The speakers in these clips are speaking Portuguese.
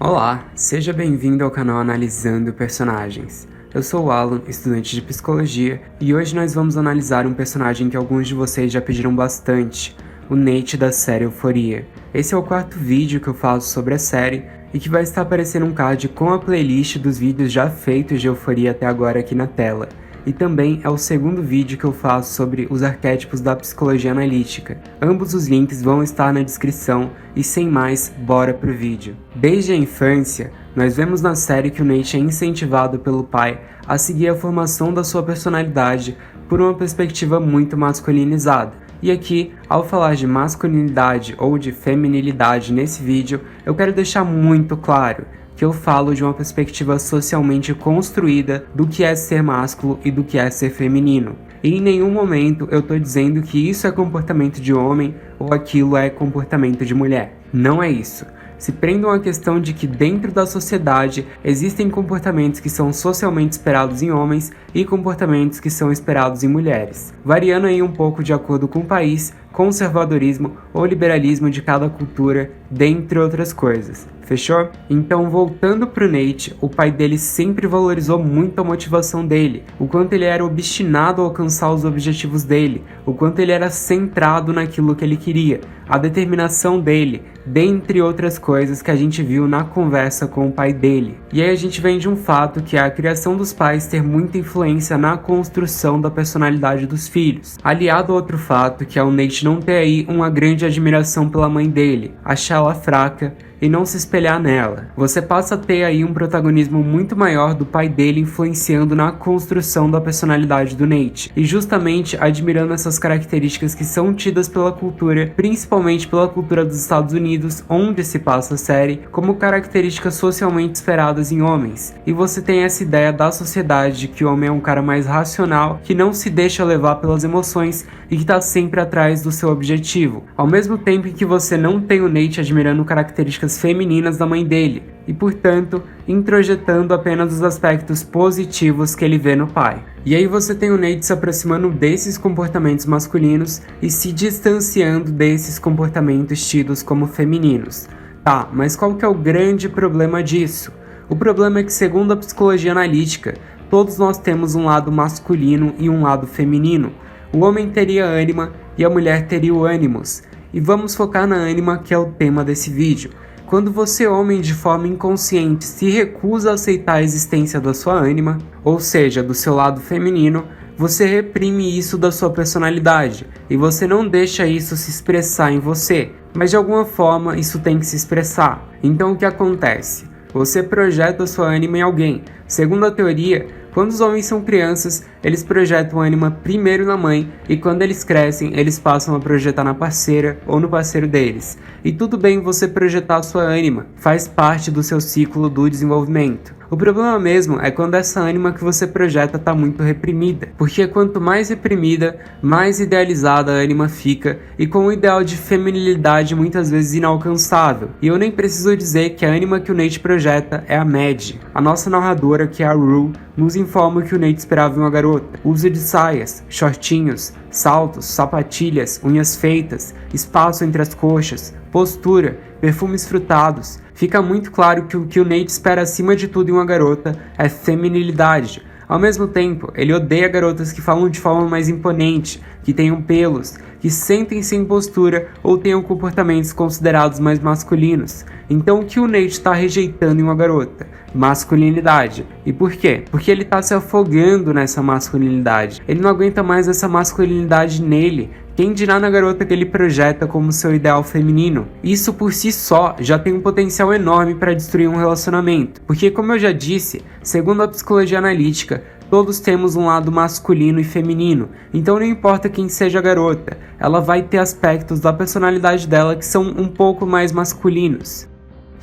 Olá, seja bem-vindo ao canal Analisando Personagens. Eu sou o Alan, estudante de Psicologia, e hoje nós vamos analisar um personagem que alguns de vocês já pediram bastante, o Nate da série Euphoria. Esse é o quarto vídeo que eu faço sobre a série, e que vai estar aparecendo um card com a playlist dos vídeos já feitos de Euphoria até agora aqui na tela. E também é o segundo vídeo que eu faço sobre os arquétipos da psicologia analítica. Ambos os links vão estar na descrição e sem mais, bora pro vídeo. Desde a infância, nós vemos na série que o Nate é incentivado pelo pai a seguir a formação da sua personalidade por uma perspectiva muito masculinizada. E aqui, ao falar de masculinidade ou de feminilidade nesse vídeo, eu quero deixar muito claro que eu falo de uma perspectiva socialmente construída do que é ser másculo e do que é ser feminino. E em nenhum momento eu tô dizendo que isso é comportamento de homem ou aquilo é comportamento de mulher. Não é isso. Se prendam à questão de que dentro da sociedade existem comportamentos que são socialmente esperados em homens e comportamentos que são esperados em mulheres, variando aí um pouco de acordo com o país, conservadorismo ou liberalismo de cada cultura, dentre outras coisas. Fechou? Então, voltando pro Nate, o pai dele sempre valorizou muito a motivação dele, o quanto ele era obstinado a alcançar os objetivos dele, o quanto ele era centrado naquilo que ele queria, a determinação dele, dentre outras coisas que a gente viu na conversa com o pai dele. E aí a gente vem de um fato que é a criação dos pais ter muita influência na construção da personalidade dos filhos, aliado a outro fato que é o Nate não ter aí uma grande admiração pela mãe dele, achar ela fraca e não se espelhar nela. Você passa a ter aí um protagonismo muito maior do pai dele influenciando na construção da personalidade do Nate, e justamente admirando essas características que são tidas pela cultura, principalmente pela cultura dos Estados Unidos, onde se passa a série, como características socialmente esperadas em homens. E você tem essa ideia da sociedade de que o homem é um cara mais racional, que não se deixa levar pelas emoções e que está sempre atrás do seu objetivo, ao mesmo tempo em que você não tem o Nate admirando características femininas da mãe dele, e portanto, introjetando apenas os aspectos positivos que ele vê no pai. E aí você tem o Nate se aproximando desses comportamentos masculinos e se distanciando desses comportamentos tidos como femininos. Tá, mas qual que é o grande problema disso? O problema é que, segundo a psicologia analítica, todos nós temos um lado masculino e um lado feminino. O homem teria ânima e a mulher teria o ânimos. E vamos focar na ânima, que é o tema desse vídeo. Quando você, homem, de forma inconsciente, se recusa a aceitar a existência da sua ânima, ou seja, do seu lado feminino, você reprime isso da sua personalidade, e você não deixa isso se expressar em você, mas de alguma forma isso tem que se expressar. Então o que acontece? Você projeta a sua ânima em alguém. Segundo a teoria, quando os homens são crianças, eles projetam a ânima primeiro na mãe, e quando eles crescem, eles passam a projetar na parceira ou no parceiro deles. E tudo bem você projetar a sua ânima, faz parte do seu ciclo do desenvolvimento. O problema mesmo é quando essa ânima que você projeta está muito reprimida, porque quanto mais reprimida, mais idealizada a ânima fica, e com o ideal de feminilidade muitas vezes inalcançável. E eu nem preciso dizer que a ânima que o Nate projeta é a Mad. A nossa narradora, que é a Rue, nos informa que o Nate esperava em uma garota. Uso de saias, shortinhos, saltos, sapatilhas, unhas feitas, espaço entre as coxas, postura, perfumes frutados. Fica muito claro que o que o Nate espera acima de tudo em uma garota é feminilidade. Ao mesmo tempo, ele odeia garotas que falam de forma mais imponente, que tenham pelos, que sentem-se em postura ou tenham comportamentos considerados mais masculinos. Então o que o Nate está rejeitando em uma garota? Masculinidade. E por quê? Porque ele está se afogando nessa masculinidade. Ele não aguenta mais essa masculinidade nele. Quem dirá na garota que ele projeta como seu ideal feminino? Isso por si só já tem um potencial enorme para destruir um relacionamento. Porque, como eu já disse, segundo a psicologia analítica, todos temos um lado masculino e feminino. Então não importa quem seja a garota, ela vai ter aspectos da personalidade dela que são um pouco mais masculinos.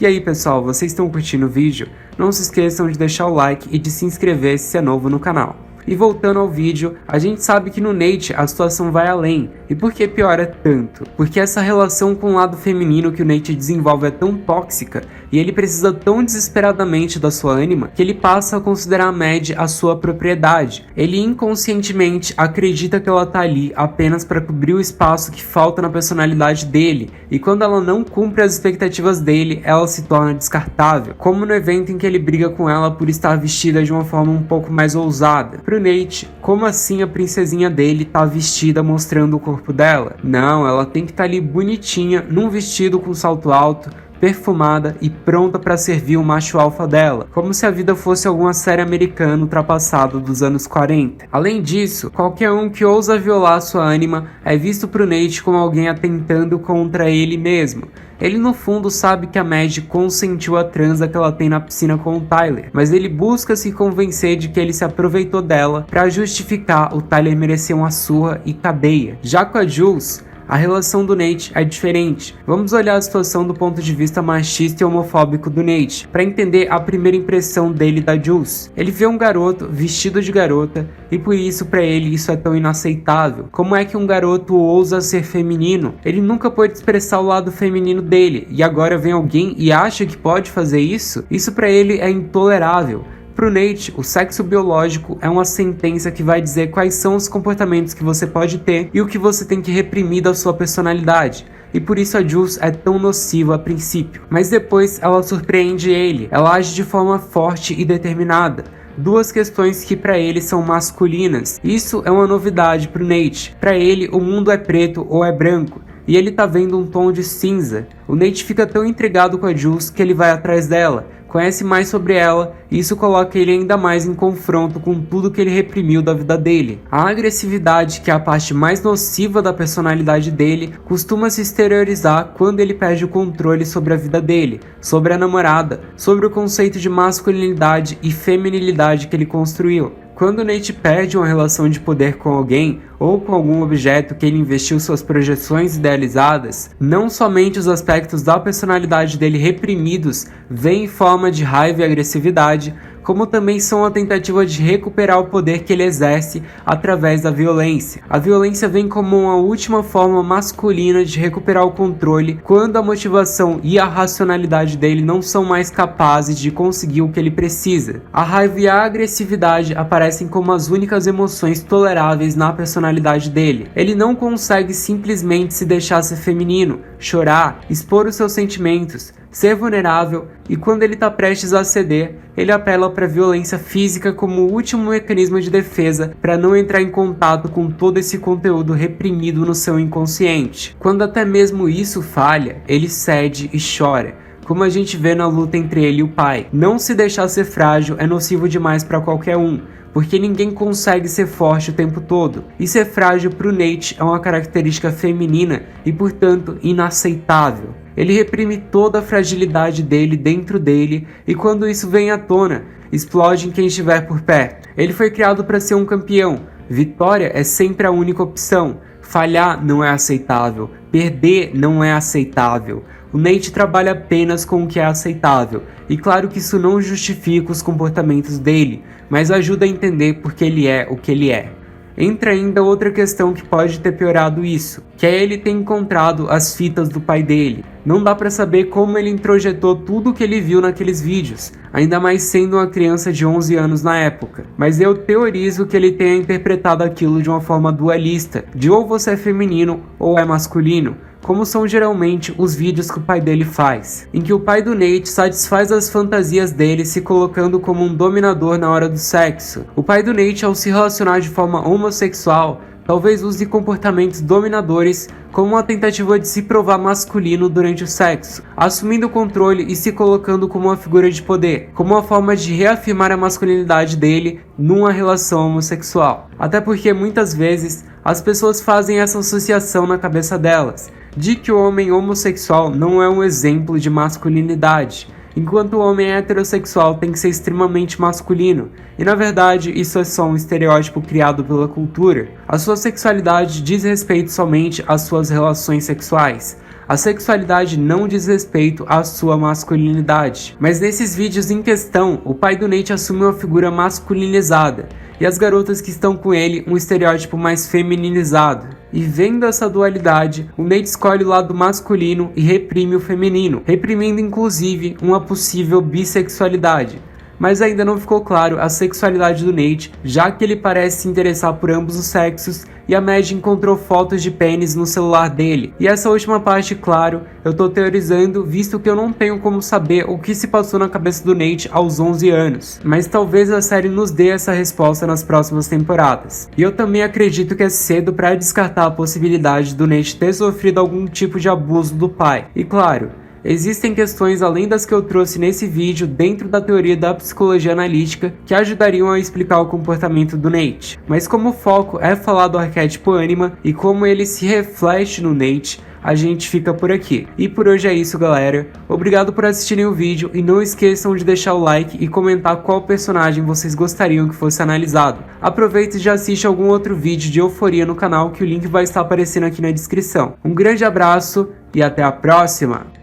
E aí pessoal, vocês estão curtindo o vídeo? Não se esqueçam de deixar o like e de se inscrever se é novo no canal. E voltando ao vídeo, a gente sabe que no Nate a situação vai além. E por que piora tanto? Porque essa relação com o lado feminino que o Nate desenvolve é tão tóxica e ele precisa tão desesperadamente da sua ânima que ele passa a considerar a Mad a sua propriedade. Ele inconscientemente acredita que ela tá ali apenas para cobrir o espaço que falta na personalidade dele, e quando ela não cumpre as expectativas dele, ela se torna descartável, como no evento em que ele briga com ela por estar vestida de uma forma um pouco mais ousada. Pro Nate, como assim a princesinha dele tá vestida mostrando o corpo dela? Não, ela tem que estar ali bonitinha, num vestido com salto alto, perfumada e pronta para servir o macho alfa dela, como se a vida fosse alguma série americana ultrapassada dos anos 40. Além disso, qualquer um que ousa violar sua ânima é visto pro Nate como alguém atentando contra ele mesmo. Ele no fundo sabe que a Mad consentiu a transa que ela tem na piscina com o Tyler, mas ele busca se convencer de que ele se aproveitou dela para justificar o Tyler merecer uma surra e cadeia. Já com a Jules, a relação do Nate é diferente. Vamos olhar a situação do ponto de vista machista e homofóbico do Nate, para entender a primeira impressão dele da Jules. Ele vê um garoto vestido de garota, e por isso para ele isso é tão inaceitável. Como é que um garoto ousa ser feminino? Ele nunca pôde expressar o lado feminino dele, e agora vem alguém e acha que pode fazer isso? Isso para ele é intolerável. Pro Nate, o sexo biológico é uma sentença que vai dizer quais são os comportamentos que você pode ter e o que você tem que reprimir da sua personalidade. E por isso a Jules é tão nociva a princípio. Mas depois ela surpreende ele, ela age de forma forte e determinada. Duas questões que para ele são masculinas. Isso é uma novidade pro Nate. Para ele, o mundo é preto ou é branco, e ele tá vendo um tom de cinza. O Nate fica tão intrigado com a Jules que ele vai atrás dela, conhece mais sobre ela, e isso coloca ele ainda mais em confronto com tudo que ele reprimiu da vida dele. A agressividade, que é a parte mais nociva da personalidade dele, costuma se exteriorizar quando ele perde o controle sobre a vida dele, sobre a namorada, sobre o conceito de masculinidade e feminilidade que ele construiu. Quando Nate perde uma relação de poder com alguém ou com algum objeto que ele investiu suas projeções idealizadas, não somente os aspectos da personalidade dele reprimidos vêm em forma de raiva e agressividade, como também são a tentativa de recuperar o poder que ele exerce através da violência. A violência vem como uma última forma masculina de recuperar o controle quando a motivação e a racionalidade dele não são mais capazes de conseguir o que ele precisa. A raiva e a agressividade aparecem como as únicas emoções toleráveis na personalidade dele. Ele não consegue simplesmente se deixar ser feminino, chorar, expor os seus sentimentos, ser vulnerável, e quando ele está prestes a ceder, ele apela para a violência física como o último mecanismo de defesa para não entrar em contato com todo esse conteúdo reprimido no seu inconsciente. Quando até mesmo isso falha, ele cede e chora, como a gente vê na luta entre ele e o pai. Não se deixar ser frágil é nocivo demais para qualquer um, porque ninguém consegue ser forte o tempo todo. E ser frágil pro Nate é uma característica feminina e, portanto, inaceitável. Ele reprime toda a fragilidade dele dentro dele, e quando isso vem à tona, explode em quem estiver por perto. Ele foi criado para ser um campeão. Vitória é sempre a única opção. Falhar não é aceitável. Perder não é aceitável. O Nate trabalha apenas com o que é aceitável, e claro que isso não justifica os comportamentos dele, mas ajuda a entender porque ele é o que ele é. Entra ainda outra questão que pode ter piorado isso, que é ele ter encontrado as fitas do pai dele. Não dá pra saber como ele introjetou tudo o que ele viu naqueles vídeos, ainda mais sendo uma criança de 11 anos na época. Mas eu teorizo que ele tenha interpretado aquilo de uma forma dualista, de ou você é feminino ou é masculino, como são geralmente os vídeos que o pai dele faz, em que o pai do Nate satisfaz as fantasias dele se colocando como um dominador na hora do sexo. O pai do Nate, ao se relacionar de forma homossexual, talvez use comportamentos dominadores como uma tentativa de se provar masculino durante o sexo, assumindo o controle e se colocando como uma figura de poder, como uma forma de reafirmar a masculinidade dele numa relação homossexual. Até porque muitas vezes as pessoas fazem essa associação na cabeça delas, de que o homem homossexual não é um exemplo de masculinidade, enquanto o homem heterossexual tem que ser extremamente masculino, e na verdade isso é só um estereótipo criado pela cultura. A sua sexualidade diz respeito somente às suas relações sexuais. A sexualidade não diz respeito à sua masculinidade. Mas nesses vídeos em questão, o pai do Nate assume uma figura masculinizada, e as garotas que estão com ele um estereótipo mais feminilizado. E vendo essa dualidade, o Nate escolhe o lado masculino e reprime o feminino, reprimindo inclusive uma possível bissexualidade. Mas ainda não ficou claro a sexualidade do Nate, já que ele parece se interessar por ambos os sexos e a Madge encontrou fotos de pênis no celular dele. E essa última parte, claro, eu tô teorizando, visto que eu não tenho como saber o que se passou na cabeça do Nate aos 11 anos. Mas talvez a série nos dê essa resposta nas próximas temporadas. E eu também acredito que é cedo para descartar a possibilidade do Nate ter sofrido algum tipo de abuso do pai. E claro, existem questões além das que eu trouxe nesse vídeo dentro da teoria da psicologia analítica que ajudariam a explicar o comportamento do Nate. Mas como o foco é falar do arquétipo ânima e como ele se reflete no Nate, a gente fica por aqui. E por hoje é isso, galera. Obrigado por assistirem o vídeo e não esqueçam de deixar o like e comentar qual personagem vocês gostariam que fosse analisado. Aproveita e já assiste algum outro vídeo de euforia no canal que o link vai estar aparecendo aqui na descrição. Um grande abraço e até a próxima!